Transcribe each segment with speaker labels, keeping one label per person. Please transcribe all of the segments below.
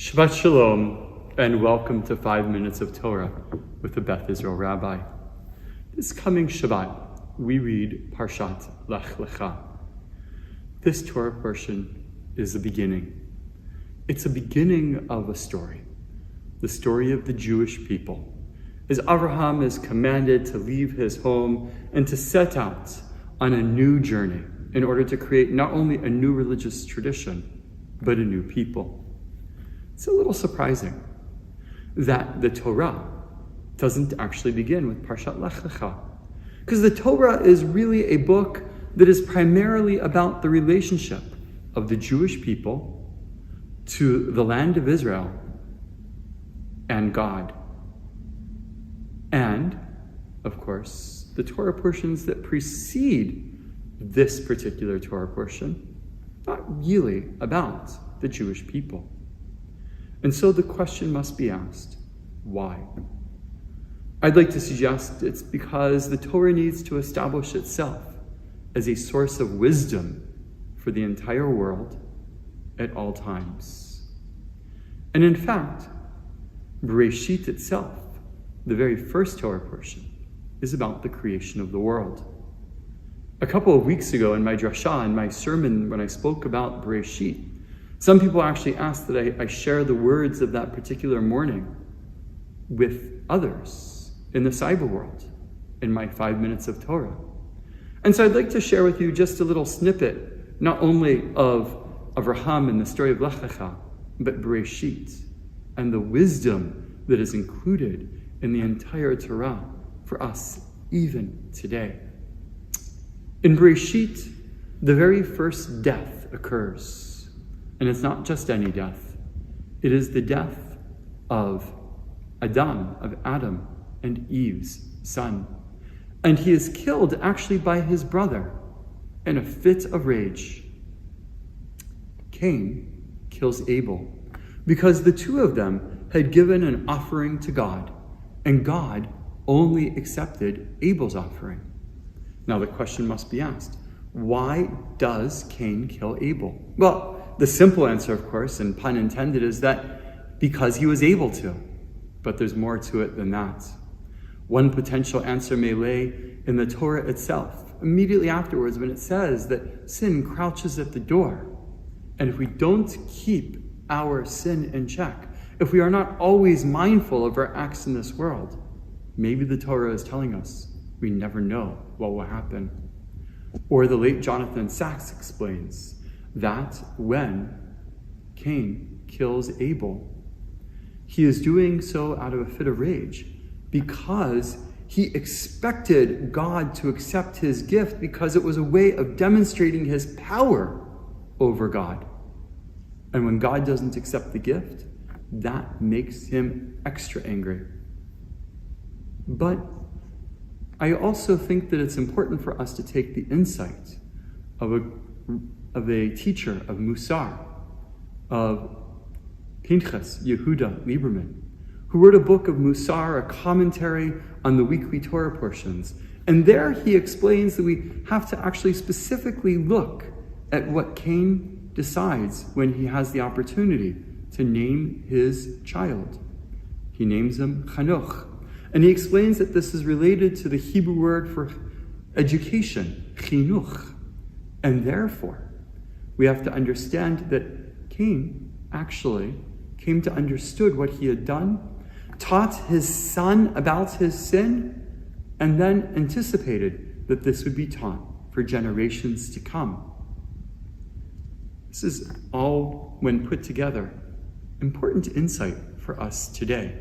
Speaker 1: Shabbat Shalom, and welcome to 5 Minutes of Torah with the Beth Israel Rabbi. This coming Shabbat, we read Parshat Lech Lecha. This Torah portion is the beginning. It's a beginning of a story, the story of the Jewish people, as Abraham is commanded to leave his home and to set out on a new journey in order to create not only a new religious tradition, but a new people. It's a little surprising that the Torah doesn't actually begin with Parshat Lech Lecha, because the Torah is really a book that is primarily about the relationship of the Jewish people to the land of Israel and God. And, of course, the Torah portions that precede this particular Torah portion, not really about the Jewish people. And so the question must be asked, why? I'd like to suggest it's because the Torah needs to establish itself as a source of wisdom for the entire world at all times. And in fact, Bereshit itself, the very first Torah portion, is about the creation of the world. A couple of weeks ago in my drashah, in my sermon, when I spoke about Bereshit, some people actually asked that I share the words of that particular morning with others in the cyber world in my 5 minutes of Torah. And so I'd like to share with you just a little snippet, not only of Avraham and the story of Lech Lecha, but Bereshit and the wisdom that is included in the entire Torah for us even today. In Bereshit, the very first death occurs. And it's not just any death. It is the death of Adam and Eve's son. And he is killed actually by his brother in a fit of rage. Cain kills Abel because the two of them had given an offering to God, and God only accepted Abel's offering. Now the question must be asked, why does Cain kill Abel? Well, the simple answer, of course, and pun intended, is that because he was able to. But there's more to it than that. One potential answer may lay in the Torah itself, immediately afterwards when it says that sin crouches at the door. And if we don't keep our sin in check, if we are not always mindful of our acts in this world, maybe the Torah is telling us we never know what will happen. Or the late Jonathan Sacks explains that when Cain kills Abel, he is doing so out of a fit of rage because he expected God to accept his gift because it was a way of demonstrating his power over God. And when God doesn't accept the gift, that makes him extra angry. But I also think that it's important for us to take the insight of a teacher of Musar, of Pinchas Yehuda Lieberman, who wrote a book of Musar, a commentary on the weekly Torah portions. And there he explains that we have to actually specifically look at what Cain decides when he has the opportunity to name his child. He names him Chanoch. And he explains that this is related to the Hebrew word for education, chinuch. And therefore, we have to understand that Cain actually came to understood what he had done, taught his son about his sin, and then anticipated that this would be taught for generations to come. This is all, when put together, important insight for us today,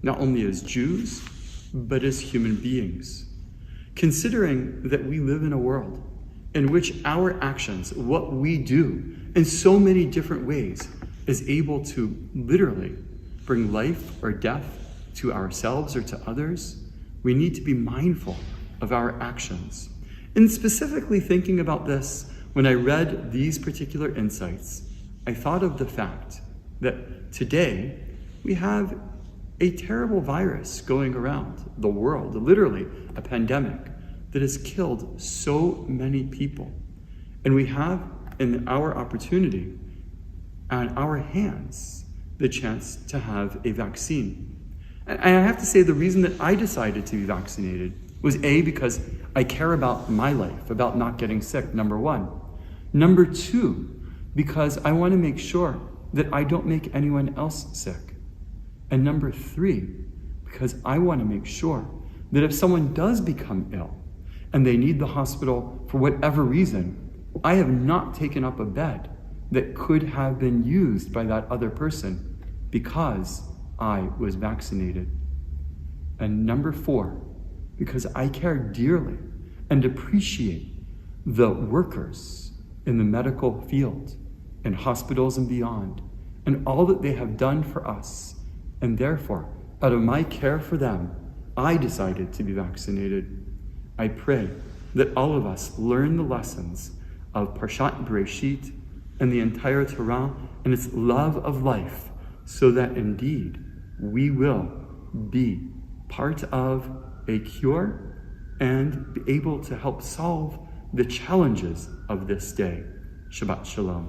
Speaker 1: not only as Jews, but as human beings. Considering that we live in a world in which our actions, what we do, in so many different ways, is able to literally bring life or death to ourselves or to others, we need to be mindful of our actions. And specifically thinking about this, when I read these particular insights, I thought of the fact that today we have a terrible virus going around the world, literally a pandemic that has killed so many people. And we have in our opportunity on our hands the chance to have a vaccine. And I have to say, the reason that I decided to be vaccinated was A, because I care about my life, about not getting sick, number one. Number two, because I want to make sure that I don't make anyone else sick. And number three, because I want to make sure that if someone does become ill and they need the hospital for whatever reason, I have not taken up a bed that could have been used by that other person because I was vaccinated. And number four, because I care dearly and appreciate the workers in the medical field, in hospitals and beyond, and all that they have done for us. And therefore, out of my care for them, I decided to be vaccinated. I pray that all of us learn the lessons of Parshat Bereshit and the entire Torah and its love of life, so that indeed we will be part of a cure and be able to help solve the challenges of this day. Shabbat Shalom.